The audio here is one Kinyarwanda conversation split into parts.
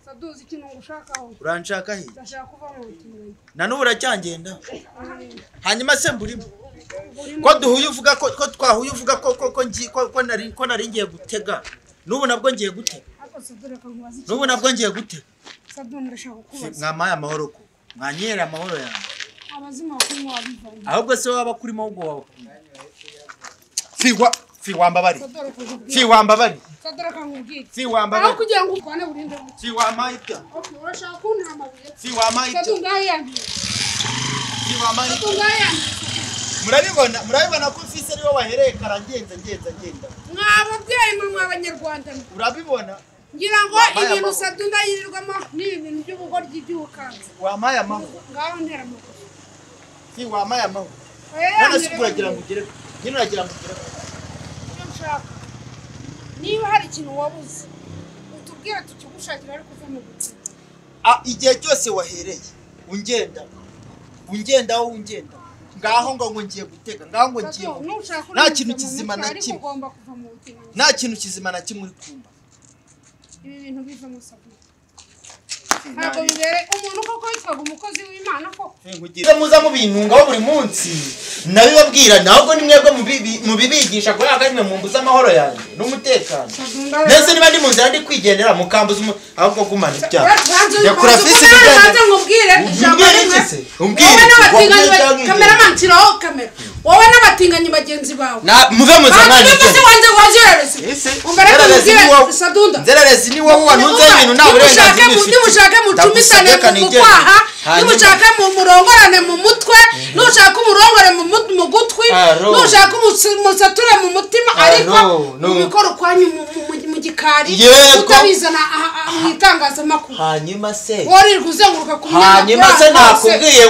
Saduzi ikintu ngushakaho. Uranshaka he? Ndashaka kuva mu butinganyi. Na n'ubu uracyangenda. Hanyuma se mburimo. Ko duhuye uvuga ko twahuye uvuga ko nari ngiye gutega. N'ubu nabwo ngiye gutega. N'ubu nabwo ngiye gutega. Saduzi ndashaka kubaza. Mwamaye amahoro ko. Mwanyera amahoro yanjye. Abazima kurimo wabivanye. Ahubwo se waba kurimo ubwo wawe. Fi wambabari. Fi wambabari. Sadora kangubwira. Fi wambabari. Aho kugira ngo ukwane burinde. Fi wamaita. Okay, urashaka kuntira amabuye. Fi wamaita. Sadunga yanjye. Fi wamaita. Sadunga yanjye. Murabibona ko fisi ari wo wahereye karangenza ngenda. Mwababyeyi mwe abanyarwanda. Urabibona? Ngira ngo ibintu Sadunda yirirwamo ni ibintu by'ubugoryi by'ubukanza. Wamaye amahoro. Ngaho ntera amahoro. Fi wamaye amahoro. None sikuragira ngo ugere. Nyine uragira ngo ugere. Niba hari ikintu wabuze utubwira tukigushakira ariko uva mu gutsi. Igihe cyose wahereye ungenda aho ungenda ngaho ngo ngiye gutega ngaho ngo ngiye nta kintu kizima na kimwe nta kintu kizima na kimwe uri kumva ibi bintu biva mu sabu ntabwo bibere umuntu koko yitwaga umukozi w'Imana ko ngugire muza mu bintungaho buri munsi nabibabwira ntabwo ni mwebwe mu bibigisha ko yagamwe mu mbuza amahoro yanjye n'umutekano nese niba ndi mu nzira ndi kwigendera mukambuza ahubwo gumana ibyaha yakura fisi biganze ngubwire umbwire cameraman tiraho kamera wowe n'abatinganyi bagenzi bawe muve mu zamani cyose wanze wazirarese umbere kubwira Sadunda nzerarese ni wowe wanunze ibintu nta burenganzira nimushaka mucumisane mu kwaha nimushaka mu murongorane mu mutwe nushaka umurongore mu gutwi nushaka umusature mu mutima ariko mubikora kwanyu mu gikari utabizana mu itangazamakuru hanyuma se wari kuzenguruka ku hanyuma se nakubwiye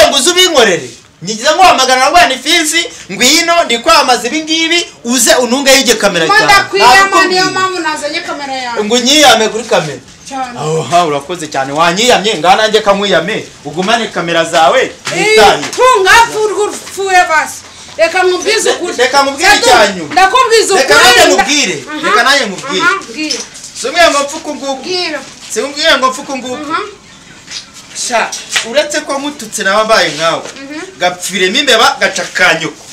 ngo uzubinkorere ngize ngo hamagara rwani fisi ngwino ndi kwamaza ibingibi uze ununge yige kamera cyane ndakwiyama niyo mpamvu nazanye kamera yawe ngo nyiyame kuri kamera cyane urakoze cyane wanyiyamye ngana nje kamwiyame ugumane kamera zawe nitaye tunga fuwe basi reka nkubwize ukuri reka nkubwire cyanyu ndakubwiza ukuri reka naye nkubwire sumwe ngo mfuku ngubwire simbwiye ngo mfuku ngubwire sha uretse ko mututse nababaye nkawe gapfiremo imbeba gacakanyuko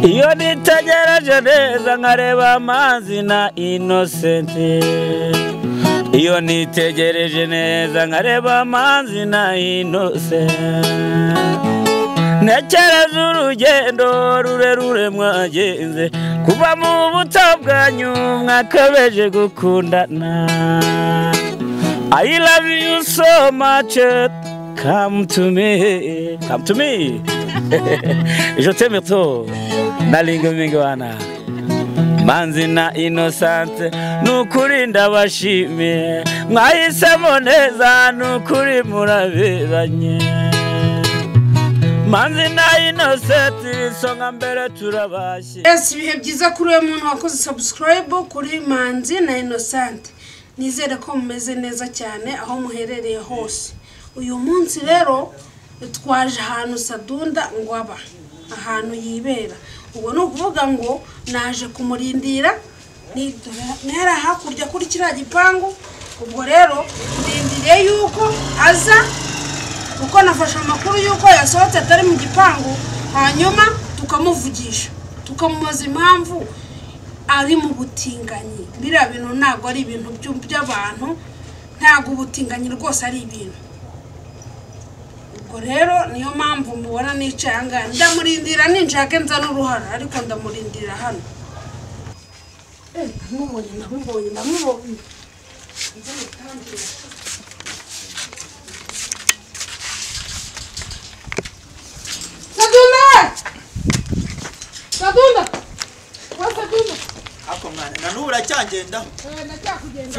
iyo nitegereje neza nkareba amazi na Innocent iyo nitegereje neza nkareba amazi na Innocent ntekereza urugendo rurerure mwagenze kuva mu buto bwanyu mwakabeje gukundana I love you so much come to me je t'aime trop nalingo mingwana manzi na Innocent nukuri ndabashimiye mwahisemo neza nukuri muraberanye manzi na Innocent songa mbere turabashye ibihe byiza kuri uyu muntu wakoze subscribe kuri Manzi na Innocent nizere ko mumeze neza cyane aho muherereye hose uyu munsi rero twaje ahantu Sadunda ngo aba ahantu yibera ubwo no kuvuga ngo naje kumurindira nera hakurya kuri kiriya gipangu ubwo rero ndindiriye yuko aza uko nafashe amakuru yuko yasohotse atari mu gipangu hanyuma tukamuvugisha tukamubaza impamvu ari mu butinganyi biriya bintu ntabwo ari ibintu by'abantu ntabwo ubutinganyi rwose ari ibintu ubwo rero niyo mpamvu mubona nicaye ahangaha ndamurindira ninshake nza n'uruhara ariko ndamurindira hano ndamubonye Sadunda ako mwana na n'ubu uracyangendaho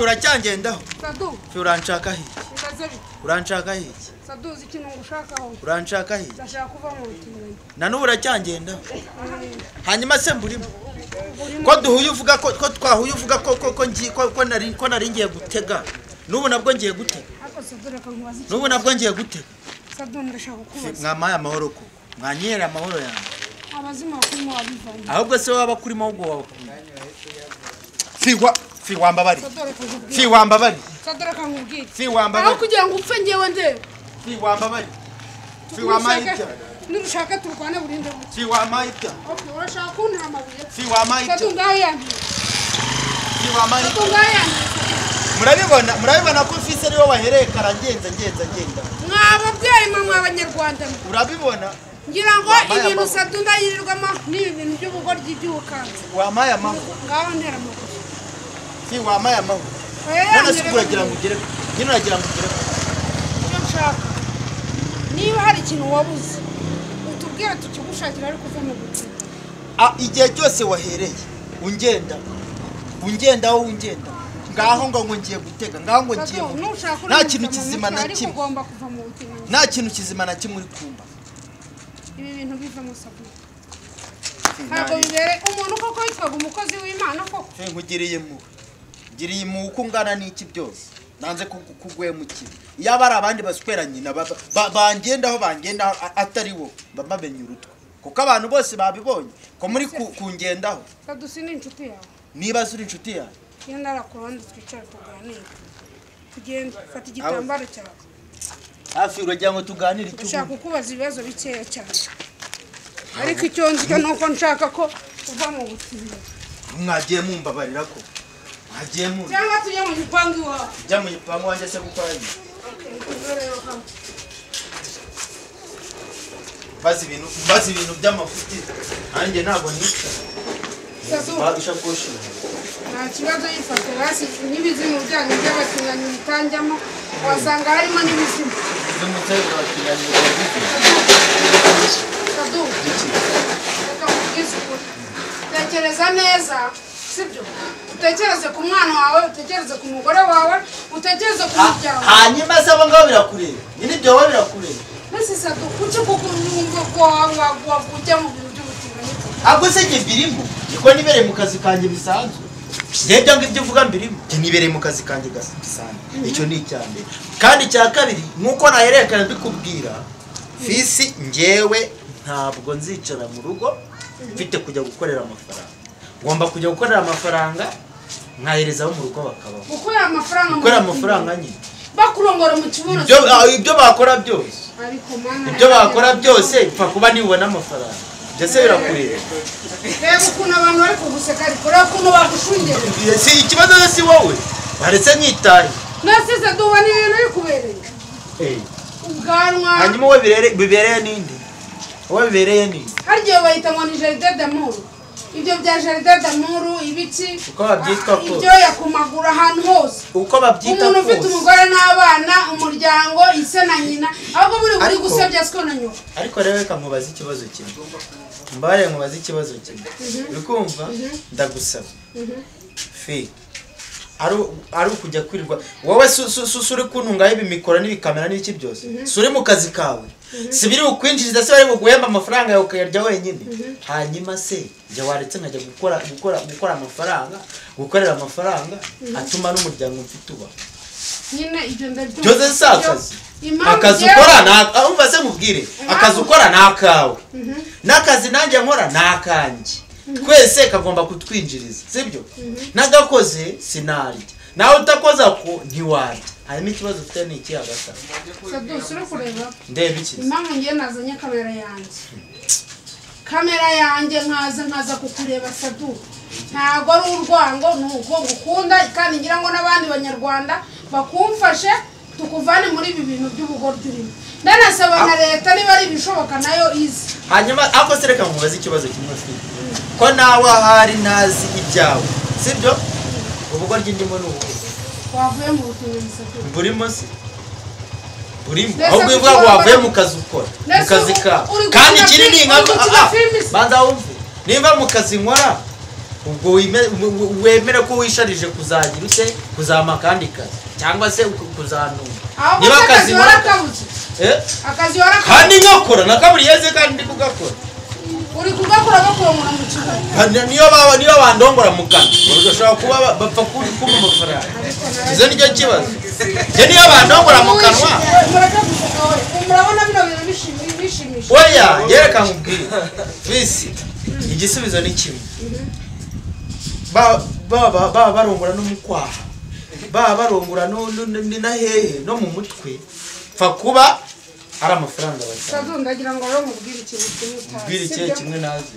uracyangendaho uranshaka he uranshaka he Saduzi ikintu ngushakaho uranshaka he ndashaka kuva mu butinganyi na n'ubu uracyangendaho hanyuma se mburimo ko duhuye uvuga ko twahuye uvuga ko nari ngiye gutega n'ubu nabwo ngiye gutega Sadunda ndashaka kubaza mwamaye amahoro ko mwanyera amahoro yanjye abazima bakurimo wabivanye ahubwo se waba kurimo ahubwo waba fi wambabari fi wambabari sadora kankubwira fi wambabari aho kugira ngo upfe ngewe ndebe fi wambabari fi wamayita nirushaka turwane burinde fi wamayita okay urashaka kuntira amabuye fi wamayita sadunga yanjye fi wamayita sadunga yanjye murabibona ko fisi ariwe wahereye karangenza ngenda mwababyeyi mwe abanyarwanda urabibona ngira ngo ibintu sadunda yirirwamo ni ibintu by'ubugoryi by'ubukanza wamaye amahoro ngaho ntera amahoro fi wamaye amahoro none se uragira ngo ugere nyine uragira ngo ugere ibyo nshaka niba hari ikintu wabuze utubwire tukigushakira ariko uve mu gutsinda igihe cyose wahereye ungenda ngaho ngo ngiye gutega ngaho ngo ngiye nta kintu kizima na kimwe nta kintu kizima na kimwe uri kumva ibi bintu bivamo sabu ntabwo bibere umuntu koko yitwaga umukozi w'Imana koko nkugiriye mu uko ungana n'iki byose nanze kugwemukira iyo abari abandi baswera nyina bangendaho atari wo bamenye urutwe kuko abantu bose babibonye ko muri kungendaho kadusi ni inshuti yawe niba zuri inshuti yawe iyo narakuronde twicara tuganire tugende fata igitambaro cyawe hafi uragira ngo tuganire icyo ushaka kukubaza ibibazo bikeya cyane ariko icyo nzika nuko nshaka ko uva mu butsinda mwagiye mumbabarira ko mwagiye mu cyangwa tujye mu gipangu iwawe jya mu gipangu wanjye se gukora ibi bazi ibintu by'amafuti nanjye ntabwo nica badushakoshi nta kibazo yifashe basi n'ibizimu byanyu by'abatinganyi bitanjyamo wasanga harimo n'ibizimu tekereza neza sibyo utekereze ku mwana wawe utekereze ku mugore wawe utekereze ku muryango hanyuma se abo ngabo birakureba nyine ibyo wowe birakureba mbese sadu kuki kuko numva ko wajya mu bintu by'ubutinganyi ahubwo se njye mbirimo niko nibereye mu kazi kanjye bisanzwe njye ibyo uvuga mbirimo njye nibereye mu kazi kanjye gisanzwe icyo ni icya mbere kandi icya kabiri nk'uko nahererekana mbikubwira fisi njyewe ntabwo nzicara mu rugo mfite kujya gukorera amafaranga ngomba kujya gukorera amafaranga nkahereza abo mu rugo bakabaho gukorera amafaranga nyine bakurongora mu kibuno ibyo bakora byose ibyo bakora byose ipfa kuba nibona amafaranga byose birakureba reba ukuntu abantu bari kuguseka ariko reba ukuntu bagushungera si ikibazo si wowe baretse nkitaye nasize duba ni ibintu bikubereye ubwanwa hanyuma wowe bibereye n'indi wowe bibereye n'indi harya bayita ngo ni jardin d'amour ibyo bya jardin d'amour ibiki uko babyitwa ko ibyo yakumagura ahantu hose uko babyita umuntu ufite umugore n'abana umuryango ise na nyina ahubwo buri gusebya siko na nyoko ariko rero reka mubaze ikibazo kimwe mbare mubaze ikibazo kimwe ukumva ndagusaba fi ari ukujya kwirirwa wowe uri kuntungaho ibimikoro n'ibikamera n'iki byose uri mu kazi kawe si biri bukwinjiriza se bari buguhemba amafaranga yawe ukayarya wenyine hanyuma se njya waretse nkajya gukora amafaranga gukorera amafaranga atuma n'umuryango mfite uba nyine ibyo ndabyumva byose si akazi ukora umva se mubwire akazi ukora ni akawe n'akazi nanjye nkora ni akanjye twese kagomba kutwinjiriza sibyo nagakoze sinarya nawe utakoza ko ntiwarya hanyuma ikibazo ufite ni iki hagati saduse uri kureba ndeba iki impamvu ngiye nazanye kamera yanjye nkaza kukureba sadu ntabwo ari urwango ni uko ngukunda kandi ngira ngo n'abandi banyarwanda bakumfashe tukuvane muri ibi bintu by'ubugoryi urimo ndanasaba na leta niba ari ibishoboka nayo izi hanyuma ako se reka mubaze ikibazo kimwe ufite ko nawe ahari ntazi ibyawe sibyo ubugoryi ndimo ni ubu wavuye mu butinganyi sadu burimo se burimo ahubwo bivuga ngo wavuye mu kazi ukora mu kazi kawe kandi ikindi ni nka banza wumve niba mu kazi nkora ubwo wemere ko wisharije kuzagira ute kuzama kandi kazi cyangwa se kuzanuma niba akazi warakabuze akazi warakabuze kandi nkakora nakaburiye kandi ndi kugakora uri kugakora bakurongora mu kigo niyo bandongora mu kanwa bagashobora kuba bapfa kuma amafaranga izo nicyo kibazo njye niyo bandongora mu kanwa murabona bino bintu bishimira kwishimisha oya yereka nkubwire fisi igisubizo ni kimwe baba barongora no mu kwaha baba barongora na hehe no mu mutwe fa kuba ari amafaranga basaba Sadu ndagira ngo rero mubwire ikintu kimwe utazi ubwire ikihe kimwe nazi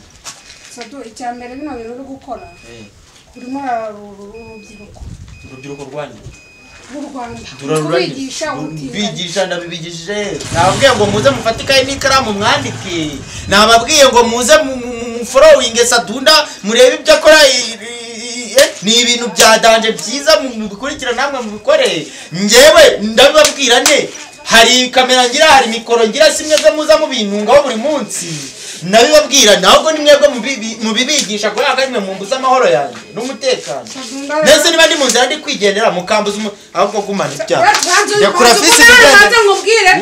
Sadu icyambere bino bintu uri gukora urimo urubyiruko rwanyu mu Rwanda bigisha ndabibigishije nababwiye ngo muze mufate ikaye n'ikaramu mwandike nababwiye ngo muze following Sadunda murebe ibyo akora ni ibintu byadanje byiza mubikurikira namwe mubikore njyewe ndabibabwira ne hari kamera ngira hari mikoro ngira simwe zo muza mu bintungaho buri munsi nabibabwira ntabwo ni mwebwe mubibigisha ko yakanywe mu mbuza amahoro yanjye n'umutekano nese niba ndi mu nzira ndi kwigendera mukambuza ahubwo gumana ibyaha yakura fisi biganza ngubwire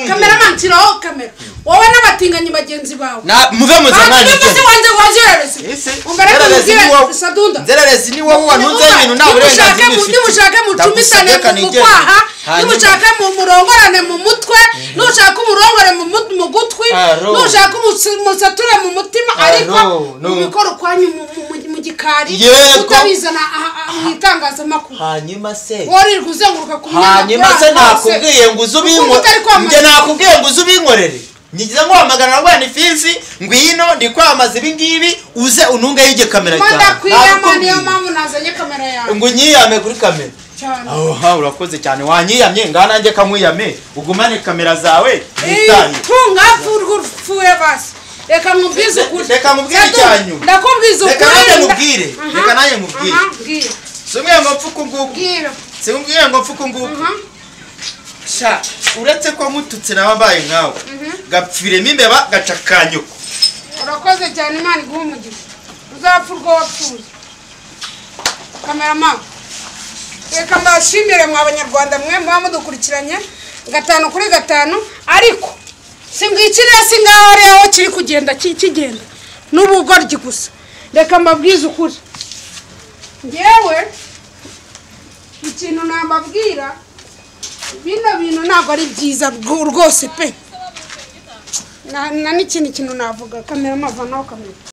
cameraman tiraho kamera wowe n'abatinganyi bagenzi bawe muve mu zamani cyose wanze wazererese umbere kubwira Sadunda nzererese ni wowe wanunze ibintu nta burenganzira ufite nimushaka mucumisane mu kwaha nimushaka mu murongorane mu mutwe nushaka umurongore mu gutwi nushaka umusature mu mutima ariko mubikora kwanyu mu gikari utabizana mu itangazamakuru hanyuma se wari kuzenguruka ku hanyuma se nakubwiye ngo nge nakubwiye ngo uzubinkorere ngize ngo hamagara rwani fisi ngwino ndi kwamaza ibingibi uze ununge yige kamera cyane niyo mpamvu nazanye kamera yawe ngo nyiyame kuri kamera aha urakoze cyane wanyiyamye ngana nje kamwiyame ugumane kamera zawe nitaye tunga fuwe basi reka nkubwize ukuri reka nkubwire icyanyu ndakubwiza ukuri reka naye nkubwire sumwe ngo mfuku nguku simbwiye ngo mfuku nguku sha uretse ko mututse nababaye nkawe gapfiremo imbeba gacakanyuko urakoze cyane Imana iguha umugisha uzapfa urwo wapfuye cameraman reka mbashimire mwa Abanyarwanda mwe muba mudukurikiranye 5 kuri 5 ariko singikiriye singaho rero kiri kugenda kigenda n'ubugoryi gusa reka mbabwize ukuri ngewe ikintu nambabwira bino bintu ntabwo ari byiza rwose pe na n'ikindi kintu navuga kamera mava naho kamera